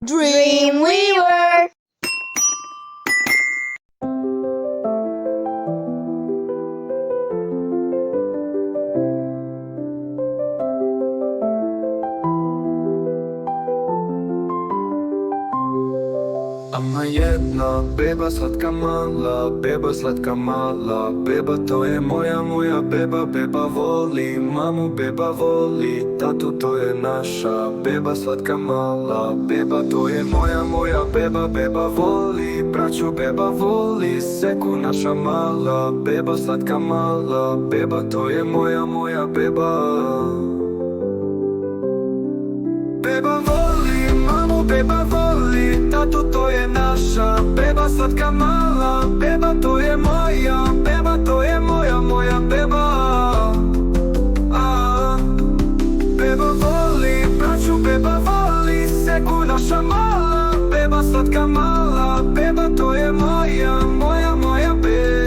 Dreamweaver. Ama jedna, beba slatka mala, beba slatka mala, beba to je moja beba, beba voli mamu, beba voli tatu, to je naša beba slatka mala, beba to je moja beba, beba voli braću, beba voli seku, naša mala beba slatka mala, beba to je moja beba. Beba voli mamu, beba voli tatu, to je naša beba slatka mala, beba to je moja beba, to je moja beba. Beba voli braću, beba voli seku, naša mala beba slatka mala, beba to je moja beba.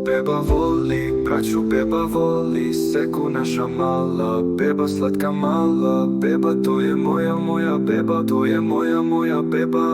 Beba voli braću, beba voli seku, naša mala beba slatka mala, beba to je moja beba, to je moja beba.